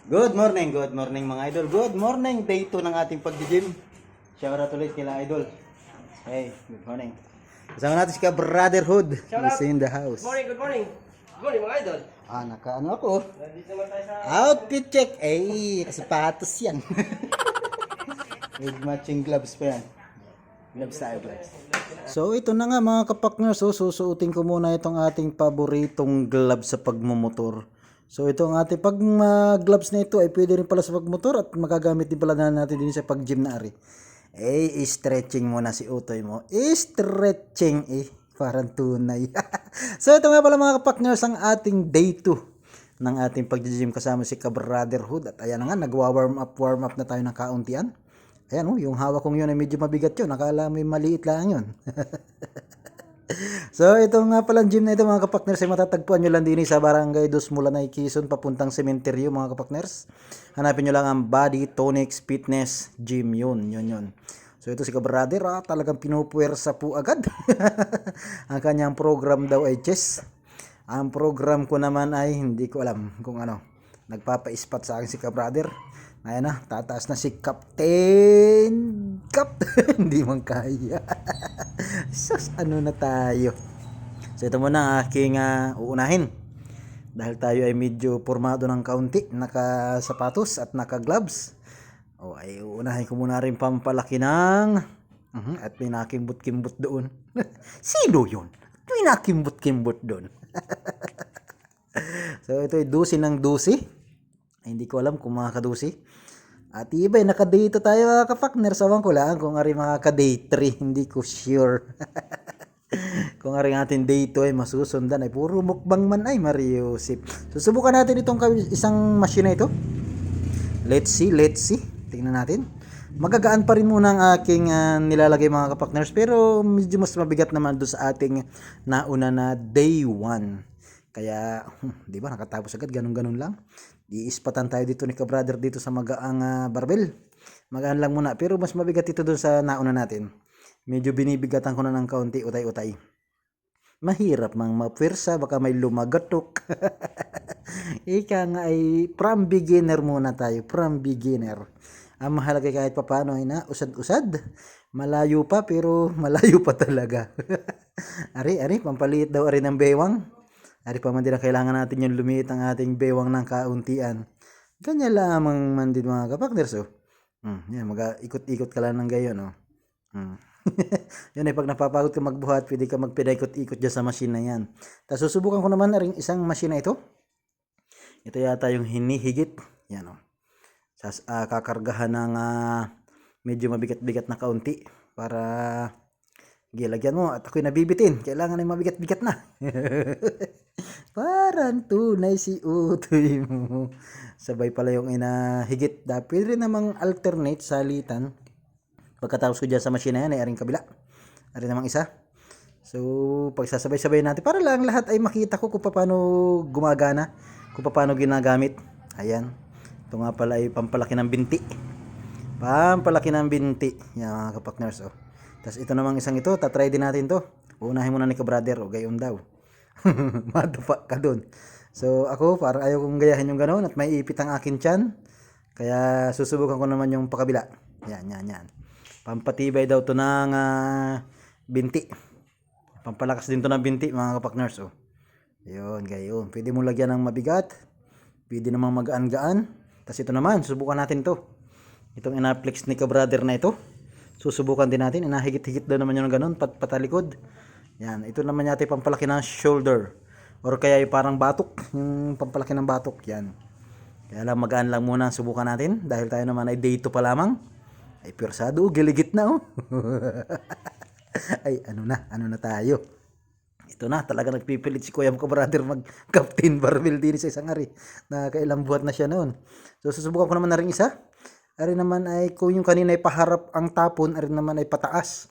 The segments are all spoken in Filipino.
Good morning mga idol. Good morning, day 2 ng ating pag-gym. Shout out ulit kila idol. Hey, good morning. Kasama natin si Brotherhood. Shout He's out. in the house. Good morning. Good morning mga idol. Nakaano ako. Nandito naman tayo sa... Outfit check. Sapatos yan. With matching gloves pa yan. Gloves tayo, gloves. So ito na nga mga kapakners, susuotin ko muna itong ating paboritong gloves sa pagmumotor. So ito ang ating pag gloves na ito ay pwede rin pala sa pagmotor at magagamit din pala natin din sa pag-gym na ari. Stretching muna si utoy mo. Stretching parang tunay. So ito nga pala mga kapakners ang ating day 2 ng ating pag-gym kasama si Brotherhood. At ayan na nga, warm up na tayo ng kauntian. Ayan yung hawak kong yun ay medyo mabigat yun. Nakala mo maliit lang yun. So ito nga pala gym na ito mga kapakners ay matatagpuan nyo lang din sa Barangay Dos Mulanay, Quezon papuntang sementeryo mga kapakners. Hanapin nyo lang ang Body Tonics Fitness Gym yun. So ito si Brother talagang pinupuwersa po agad. Ang kanyang program daw ay chess. Ang program ko naman ay hindi ko alam kung ano. Nagpapa-ispat sa akin si Brother. Ayan na, tataas na si Captain. Hindi man kaya. Sus, ano na tayo. So ito muna ang aking uunahin. Dahil tayo ay medyo formado ng kaunti, naka-sapatos at naka-gloves. Ay uunahin ko muna rin pampalaki ng at pinakimbot-kimbot doon. Sino yun? Pinakimbot-kimbot doon. So ito ay dusi ng dusi. Hindi ko alam kung makakadusi. At iba naka-date tayo mga kapakner. Sawan ko lang kung ari mga ka-day 3. Hindi ko sure. Kung ari ating day 2 ay masusundan ay puro mukbang man ay Mariusip. Susubukan natin itong isang machine na ito. Let's see. Tingnan natin. Magagaan pa rin muna ang aking nilalagay mga kapakners. Pero medyo mas mabigat naman doon sa ating nauna na day 1. Kaya, di ba, nakatapos agad, ganun lang. Iispatan tayo dito ni Brother dito sa magaang barbell. Magaan lang muna, pero mas mabigat ito dun sa nauna natin. Medyo binibigatan ko na ng kaunti, utay-utay. Mahirap mang mapwersa, baka may lumagatok. Ika nga ay from beginner muna tayo, from beginner. Ang mahalaga kahit papano ay na, usad-usad. Malayo pa, pero malayo pa talaga. Ari, pampaliit daw ari ng bewang. Ari pa man din kailangan natin yung lumiit ang ating bewang ng kauntian. Ganyan lamang man din mga kapakners. Yan, mag-ikot-ikot ka lang ng gayon. Yun ay pag napapagod ka magbuhat, pwede ka magpinaikot-ikot dyan sa machine na yan. Tapos susubukan ko naman na rin isang machine na ito. Ito yata yung hinihigit. Yan kakargahan ng medyo mabigat-bigat na kaunti para gilagyan mo at ako'y nabibitin. Kailangan ay mabigat-bigat na. Parang tunay si utoy mo. Sabay pala yung inahigit. Pwede rin namang alternate salitan. Pagkatapos ko dyan sa machine na yan ay aring kabila. Aring namang isa. So pagsasabay-sabay natin para lang lahat ay makita ko kung paano gumagana. Kung paano ginagamit. Ayan. Ito nga pala ay pampalaki ng binti. Pampalaki ng binti. Yan mga kapakners. Tapos ito namang isang ito, tatry din natin to. Unahin muna ni Brother, gayon daw. Madapa ka dun. So ako, parang ayaw kong gayahin yung ganoon at may ipit ang akin tiyan. Kaya susubukan ko naman yung pakabila. Yan. Pampatibay daw to ng binti. Pampalakas din to ng binti mga kapakners. Yun, gayon. Pwede mo lagyan ng mabigat. Pwede namang magaan-gaan. Tapos ito naman, subukan natin to. Itong inaplex ni Brother na ito. Susubukan din natin. Inahigit-higit daw naman yung ganun. Patalikod. Yan. Ito naman yata pampalaki ng shoulder. Or kaya yung parang batok. Yung pampalaki ng batok. Yan. Kaya lang magaan lang muna. Subukan natin. Dahil tayo naman ay day 2 pa lamang. Ay pwersado. Giligit na Ay ano na tayo. Ito na. Talaga nagpipilit si Kuya Brother mag-captain barbell din sa isang ari. Nakakailang buhat na siya noon. So susubukan ko naman na rin isa. Ari naman ay kung yung kanina ay paharap ang tapon, ari naman ay pataas.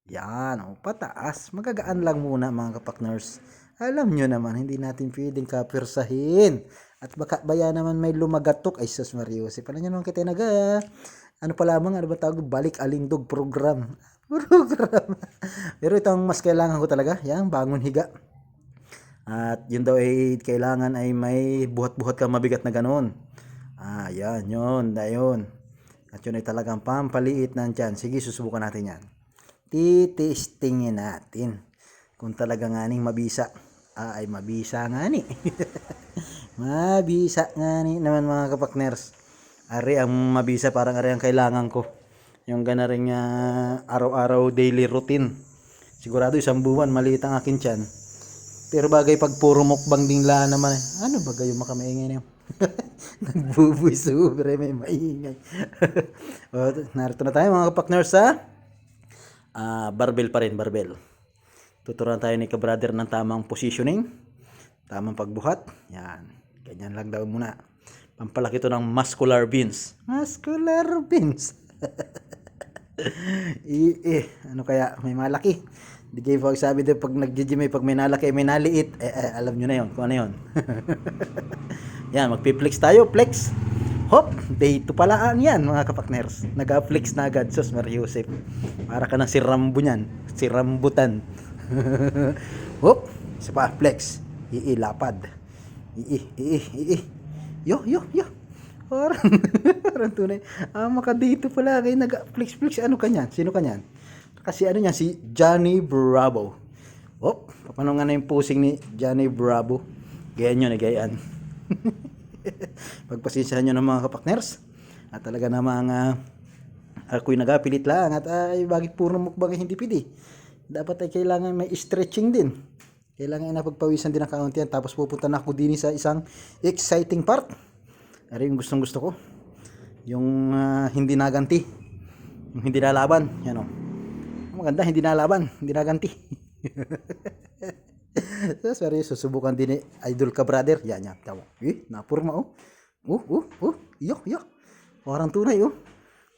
Yan, pataas. Magagaan lang muna mga kapakners. Alam nyo naman, hindi natin pwedeng kapirsahin. At baka baya naman may lumagatok. Ay sus Mariusip. Ano nyo naman kita ano pa lamang, ano ba tawag? Balik alindog program. Pero ito ang mas kailangan ko talaga. Yan, bangon higa. At yun daw ay kailangan ay may buhat-buhat ka mabigat na ganoon. Yan, yun, ayun. At yun ay talagang pampaliit ng tiyan. Sige, susubukan natin yan. Titistingin natin kung talaga nga ning mabisa. Ay mabisa nga ni. Mabisa nga ni naman mga kapakners. Ari ang mabisa, parang ari ang kailangan ko. Yung gana rin araw-araw daily routine. Sigurado isang buwan maliit ang akin tiyan. Pero bagay pag puro mukbang din la naman. Ano bagay yung makamaingay na yun? Nagbubuy sobre, may maingay. Narito na tayo mga kapakners sa barbell pa rin, barbell. Tuturuan tayo ni ka-brother ng tamang positioning, tamang pagbuhat. Yan, ganyan lang daw muna. Pampalaki to ng muscular beans. Muscular beans. Ano kaya, may malaki. Di kayo sabi din pag nag-gym pag may nalaki, may naliit. Alam nyo na yon kung ano yun. Yan, magpi-flex tayo, flex. Hop, day 2 pala yan mga kapakners. Nag-flex na agad, sus Mariusip. Para ka ng si Rambo niyan, si Rambutan. Hop, isa pa, flex. Lapad. Yo. Parang tunay. Maka dito pala kayo nag-flex. Ano kanyan? Sino kanyan? Kasi ano niyan, si Johnny Bravo. Hop, paano nga na yung posing ni Johnny Bravo? Ganyan yun, gayaan. Pagpasensyahan nyo ng mga kapakners. At talaga namang ako'y nagapilit lang. At bakit puro mukbang hindi pwede. Dapat ay kailangan may stretching din. Kailangan na pagpawisan din ang kaunti yan. Tapos pupunta na ako din sa isang exciting part. Ano yung gustong gusto ko. Yung hindi naganti. Yung hindi nalaban. Yan o. Maganda, hindi nalaban. Hindi naganti. Sorry, susubukan din ni Idol ka brother. Yan. Tawa. Napurma oh. Yo. Parang tunay oh.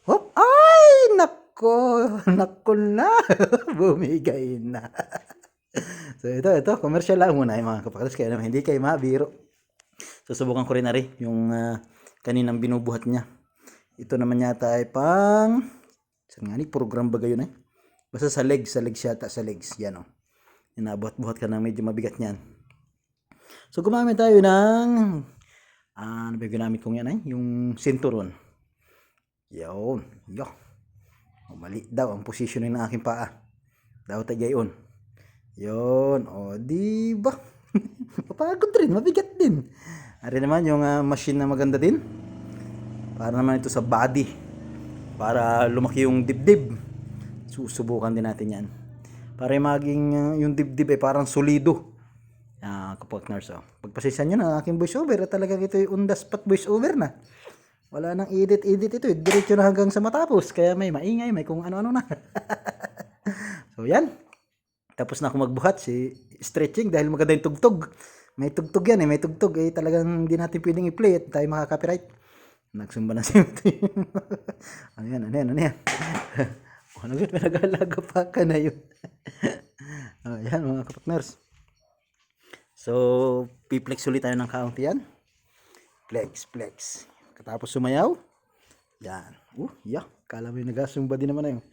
Hop. Ay, nako na. Bumigay na. So ito, commercial lang muna mga kapakners. Kaya naman hindi kayo mabiro. Susubukan ko rin na rin yung kaninang binubuhat niya. Ito naman yata ay pang saan nga ni program ba gayon eh? Basta sa legs yata, sa legs. Yan o. Inabuhat-buhat ka na medyo mabigat niyan. So gumamit tayo ng ano ba yung ginamit kong yan ay? Yung sinturon. Yun. Mali daw ang positioning ng aking paa. Daw tayo gayon. Yun. O diba? Mapagod rin. Mabigat din. Ari naman yung machine na maganda din. Para naman ito sa body. Para lumaki yung dibdib. Susubukan din natin yan. Para maging yung dibdib ay parang solido. Kapakners. Pagpasensyahan nyo na aking voiceover. Talagang ito yung on the spot voiceover na. Wala nang edit ito. Diretso na hanggang sa matapos. Kaya may maingay. May kung ano-ano na. So yan. Tapos na ako magbuhat. Stretching dahil maganda yung tugtog. May tugtog yan may tugtog. Talagang hindi natin pwedeng i-play at tayo makaka-copyright. Nagsumba na siya. Ano yan? Ano yun? Nag-alaga pa ka na yun. Yan mga kapakners. So, piplex ulit tayo ng kaunti yan. Flex. Katapos sumayaw. Yan. Kala mo yung nagasumba din naman na yun.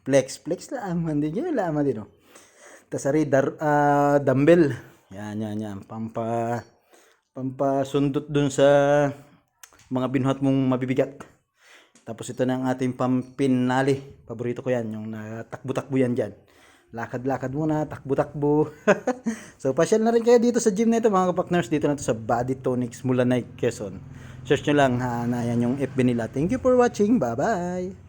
Flex lang. Hindi nyo laman din. Tapos ari, dumbbell. Yan. Pampasundot dun sa mga binuhat mong mabibigat. Tapos ito na ang ating pampinali. Paborito ko yan. Yung takbo-takbo yan dyan. Lakad-lakad muna. Takbo-takbo. So pasyal na rin kayo dito sa gym na ito mga kapakners. Dito na ito sa Body Tonics Mulanay, Quezon. Search nyo lang na yan yung FB nila. Thank you for watching. Bye-bye.